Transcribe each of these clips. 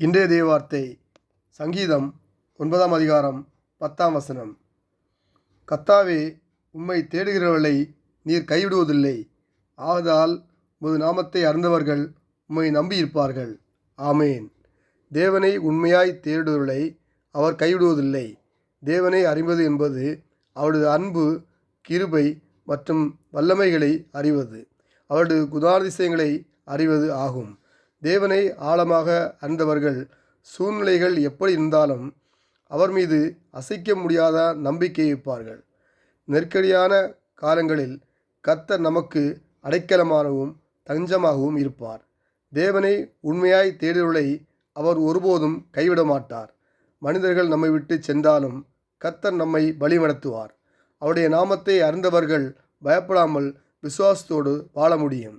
இன்றைய தேவவார்த்தை சங்கீதம் 9ஆம் அதிகாரம் 10ஆம் வசனம். கர்த்தாவே, உம்மை தேடுகிறவர்களை நீர் கைவிடுவதில்லை. ஆதலால் உமது நாமத்தை அறிந்தவர்கள் உம்மை நம்பியிருப்பார்கள். ஆமேன். தேவனை உண்மையாய் தேடுவர்களை அவர் கைவிடுவதில்லை. தேவனை அறிவது என்பது அவரது அன்பு, கிருபை மற்றும் வல்லமைகளை அறிவது, அவரது குணாதிசயங்களை அறிவது ஆகும். தேவனை ஆழமாக அறிந்தவர்கள் சூழ்நிலைகள் எப்படி இருந்தாலும் அவர் மீது அசைக்க முடியாத நம்பிக்கை வைப்பார்கள். நெருக்கடியான காலங்களில் கர்த்தர் நமக்கு அடைக்கலமாகவும் தஞ்சமாகவும் இருப்பார். தேவனை உண்மையாய் தேடுவர்களை அவர் ஒருபோதும் கைவிட மாட்டார். மனிதர்கள் நம்மை விட்டு சென்றாலும் கர்த்தர் நம்மை வழிநடத்துவார். அவருடைய நாமத்தை அறிந்தவர்கள் பயப்படாமல் விசுவாசத்தோடு வாழ முடியும்.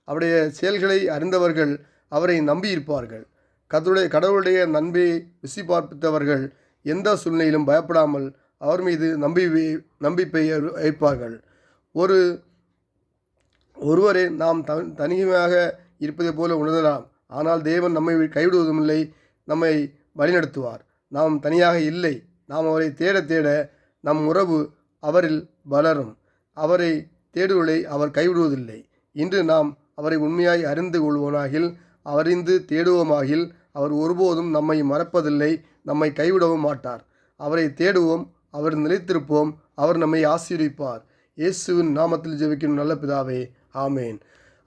அவருடைய செயல்களை அறிந்தவர்கள் அவரை நம்பியிருப்பார்கள். கடவுளுடைய நன்மை ருசி பார்ப்பித்தவர்கள் எந்த சூழ்நிலையிலும் பயப்படாமல் அவர் மீது நம்பிக்கை வைப்பார்கள். ஒருவரை நாம் தனிமையாக இருப்பதை போல உணரலாம். ஆனால் தேவன் நம்மை கைவிடுவதுமில்லை, நம்மை வழிநடத்துவார். நாம் தனியாக இல்லை. நாம் அவரை தேட தேட நம் உறவு அவரில் வளரும். அவரை தேடுவதை அவர் கைவிடுவதில்லை. இன்று நாம் அவரை உண்மையாய் அறிந்து கொள்வோனாகில், அறிந்து தேடுவோமாகில், அவர் ஒருபோதும் நம்மை மறப்பதில்லை, நம்மை கைவிடவும் மாட்டார். அவரை தேடுவோம், அவர் நிலைத்திருப்போம், அவர் நம்மை ஆசீர்வதிப்பார். இயேசுவின் நாமத்தில் ஜெபிக்கும் நல்ல பிதாவே, ஆமேன்.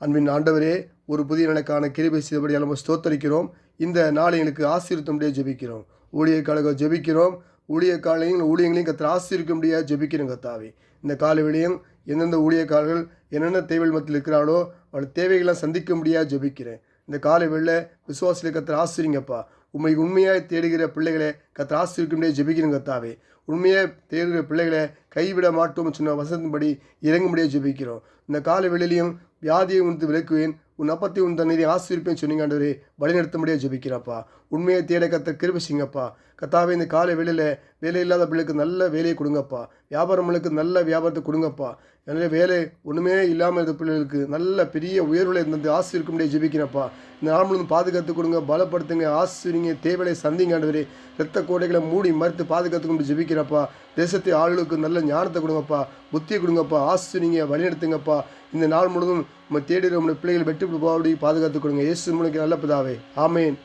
அன்பின் ஆண்டவரே, ஒரு புதிய நாளுக்கான கிருபை செய்தபடி நம்ம ஸ்தோத்தரிக்கிறோம். இந்த நாளை எங்களுக்கு ஆசீர்வதிக்கும்படியாக ஜெபிக்கிறோம். ஊழியக்காரர்கள் ஜெபிக்கிறோம். ஊழியங்களையும் கர்த்தர் ஆசீர்வதிக்கும்படியாக ஜெபிக்கிறோம். கர்த்தாவே, இந்த காலவெளியும் எந்தெந்த ஊழியக்காரர்கள் என்னென்ன தேவைகள் மத்தியில் இருக்கிறாளோ அவள் தேவைகளை சந்திக்க முடியாது ஜெபிக்கிறேன். இந்த காலை வேளை விசுவாசிகளை கர்த்தர் ஆசீர்வதிங்கப்பா. உண்மையாய் தேடுகிற பிள்ளைகளை கர்த்தர் ஆசீர்வதிக்கும்படியாக ஜெபிக்கிறேன். கர்த்தாவே, உண்மையாக தேடுகிற பிள்ளைகளை கைவிட மாட்டோம் சொன்ன வசனத்தின்படி இறங்கும்படியாக ஜெபிக்கிறோம். இந்த காலை வேளையிலையும் வியாதியை உனக்கு விலக்குவேன், உன் அப்பத்தை உன் தண்ணீரை ஆசீர்விப்பேன் சொன்னீங்க. ஆண்டவரே, வழிநடத்தும்படியாக ஜெபிக்கிறப்பா. உண்மையை தேட கர்த்தர் கிருபை செய்யுங்கப்பா. கர்த்தாவே, இந்த காலை வேளையில் வேலை இல்லாத பிள்ளைக்கு நல்ல வேலையை கொடுங்கப்பா. வியாபாரங்களுக்கு நல்ல வியாபாரத்தை கொடுங்கப்பா. நல்ல வேலை ஒன்றுமே இல்லாமல் இருந்த பிள்ளைகளுக்கு நல்ல பெரிய உயர்வுகளை இந்த ஆசீர்விக்கும்படியாக ஜெபிக்கிறப்பா. இந்த நாள் முழுவதும் பாதுகாத்து கொடுங்க, பலப்படுத்துங்க, ஆசீர்வதிங்க, தேவையை சந்திங்க. ஆண்டவரே, இரத்த கோடைகளை மூடி மறுத்து பாதுகாத்து கொண்டு ஜெபிக்கிறப்பா. தேசத்தை ஆளுகளுக்கு நல்ல ஞானத்தை கொடுங்கப்பா, புத்தியை கொடுங்கப்பா, ஆசீர்வதிங்க, வழிநடத்துங்கப்பா. இந்த நாள் முழுவதும் நம்ம தேடுகிற பிள்ளைகள் வெற்றி பாதுகாத்து கொடுங்க. இயேசு மூலமாக நல்ல பிதாவே, ஆமேன்.